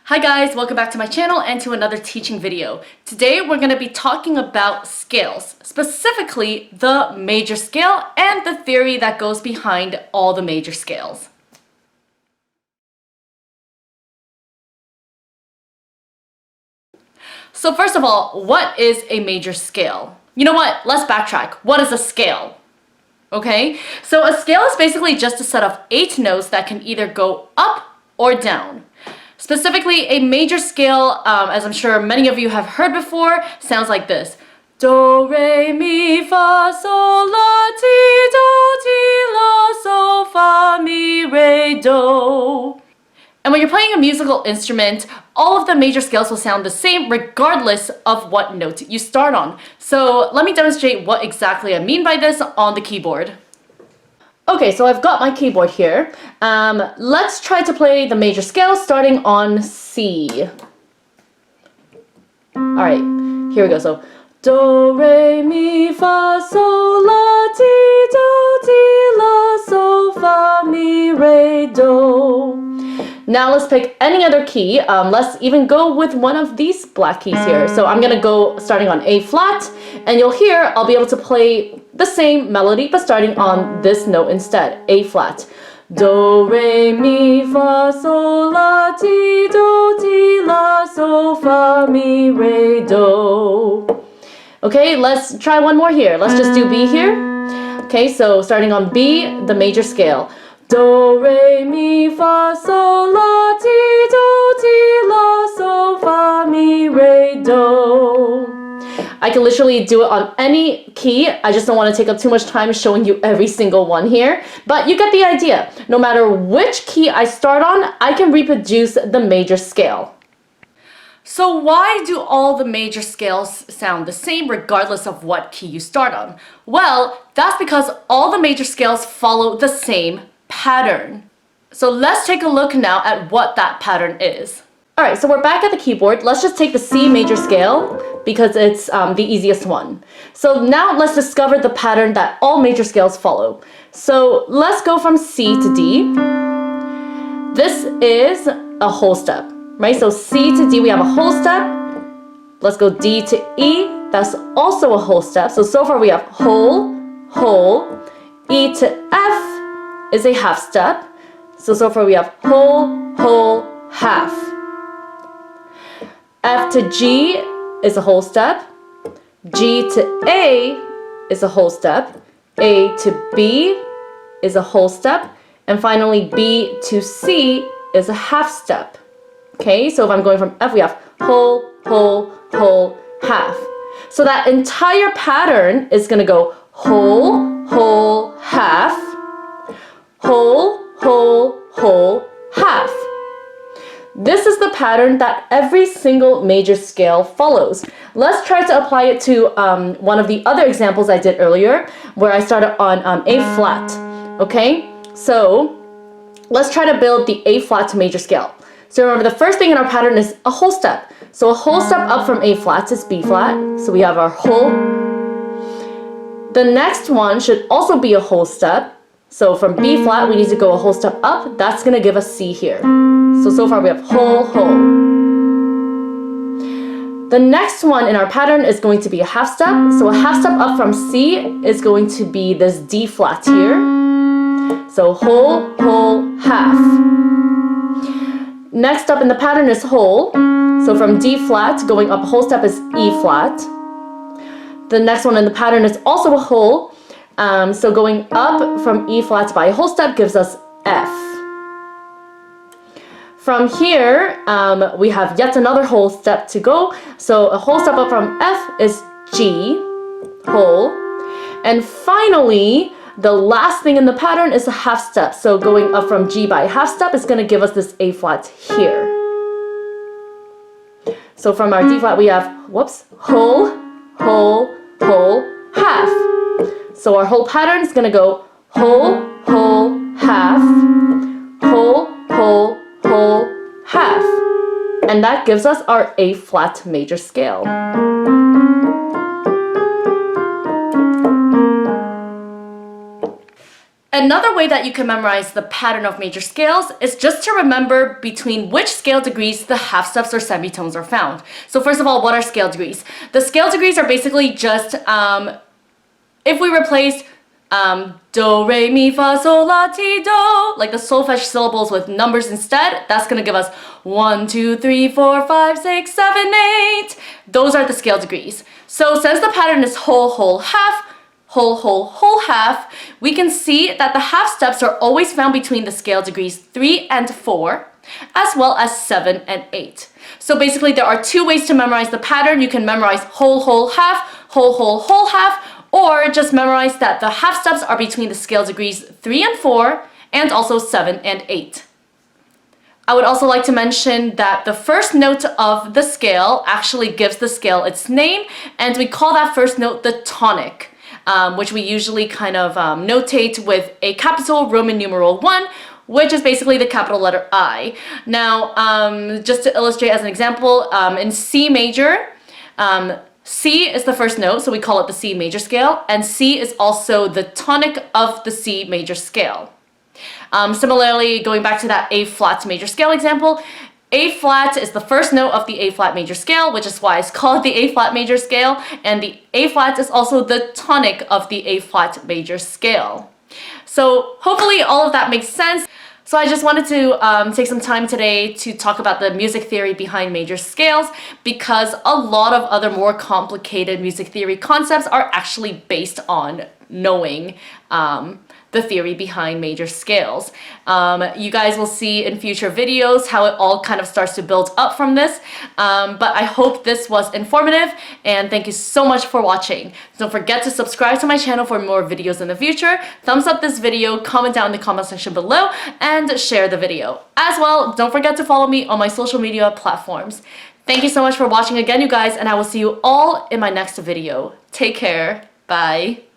Hi guys, welcome back to my channel and to another teaching video. Today we're going to be talking about scales, specifically the major scale and the theory that goes behind all the major scales. So first of all, what is a major scale? You know what? Let's backtrack. What is a scale? Okay, so a scale is basically just a set of 8 notes that can either go up or down. Specifically, a major scale, as I'm sure many of you have heard before, sounds like this. Do, re, mi, fa, sol, la, ti, do, ti, la, sol, fa, mi, re, do. And when you're playing a musical instrument, all of the major scales will sound the same regardless of what note you start on. So let me demonstrate what exactly I mean by this on the keyboard. Okay, so I've got my keyboard here. Let's try to play the major scale starting on C. Alright, here we go. So, do, re, mi, fa, sol, la, ti, do, ti, la, sol, fa, mi, re, do. Now let's pick any other key. Let's even go with one of these black keys here. So I'm gonna go starting on A flat, and you'll hear I'll be able to play the same melody, but starting on this note instead, A flat. Do, re, mi, fa, sol, la, ti, do, ti, la, sol, fa, mi, re, do. Okay, let's try one more here. Let's just do B here. Okay, so starting on B, the major scale. Do, re, mi, fa, sol, la, ti, do, ti, la, sol, fa, mi, re, do. I can literally do it on any key. I just don't want to take up too much time showing you every single one here. But you get the idea. No matter which key I start on, I can reproduce the major scale. So why do all the major scales sound the same regardless of what key you start on? Well, that's because all the major scales follow the same pattern. So let's take a look now at what that pattern is. Alright, so we're back at the keyboard. Let's just take the C major scale because it's the easiest one. So now let's discover the pattern that all major scales follow. So let's go from C to D. This is a whole step, right? So C to D, we have a whole step. Let's go D to E. That's also a whole step. So far we have whole, whole. E to F is a half step. So far we have whole, whole, half. F to G is a whole step. G to A is a whole step. A to B is a whole step. And finally B to C is a half step. Okay, so if I'm going from F, we have whole, whole, whole, half. So that entire pattern is going to go whole, whole, half, whole, whole, whole, half. This is the pattern that every single major scale follows. Let's try to apply it to one of the other examples I did earlier, where I started on A flat. Okay, so let's try to build the A flat to major scale. So remember, the first thing in our pattern is a whole step. So a whole step up from A flat is B flat. So we have our whole. The next one should also be a whole step. So from B flat, we need to go a whole step up. That's going to give us C here. So far we have whole, whole. The next one in our pattern is going to be a half step. So a half step up from C is going to be this D flat here. So whole, whole, half. Next up in the pattern is whole. So from D flat, going up a whole step is E flat. The next one in the pattern is also a whole. So going up from E flat by a whole step gives us F. From here, we have yet another whole step to go. So a whole step up from F is G, whole. And finally, the last thing in the pattern is a half step. So going up from G by a half step is going to give us this A flat here. So from our D flat, we have, whole, whole, whole, half. So our whole pattern is going to go whole, whole, half, whole, whole, whole, half. And that gives us our A flat major scale. Another way that you can memorize the pattern of major scales is just to remember between which scale degrees the half steps or semitones are found. So first of all, what are scale degrees? The scale degrees are basically just, if we replace do, re, mi, fa, sol, la, ti, do, like the solfege syllables with numbers instead, that's going to give us 1, 2, 3, 4, 5, 6, 7, 8. Those are the scale degrees. So since the pattern is whole, whole, half, whole, whole, whole, half, we can see that the half steps are always found between the scale degrees 3 and 4, as well as 7 and 8. So basically there are two ways to memorize the pattern. You can memorize whole, whole, half, whole, whole, whole, half, or just memorize that the half steps are between the scale degrees 3 and 4, and also 7 and 8. I would also like to mention that the first note of the scale actually gives the scale its name, and we call that first note the tonic. Which we usually kind of notate with a capital Roman numeral 1, which is basically the capital letter I. Now, just to illustrate as an example, in C major, C is the first note, so we call it the C major scale, and C is also the tonic of the C major scale. Similarly, going back to that A flat major scale example, A flat is the first note of the A flat major scale, which is why it's called the A flat major scale, and the A flat is also the tonic of the A flat major scale. So hopefully all of that makes sense. So I just wanted to take some time today to talk about the music theory behind major scales, because a lot of other more complicated music theory concepts are actually based on knowing the theory behind major scales. You guys will see in future videos how it all kind of starts to build up from this, but I hope this was informative, and thank you so much for watching. Don't forget to subscribe to my channel for more videos in the future, thumbs up this video, comment down in the comment section below, and share the video. As well, don't forget to follow me on my social media platforms. Thank you so much for watching again, you guys, and I will see you all in my next video. Take care. Bye.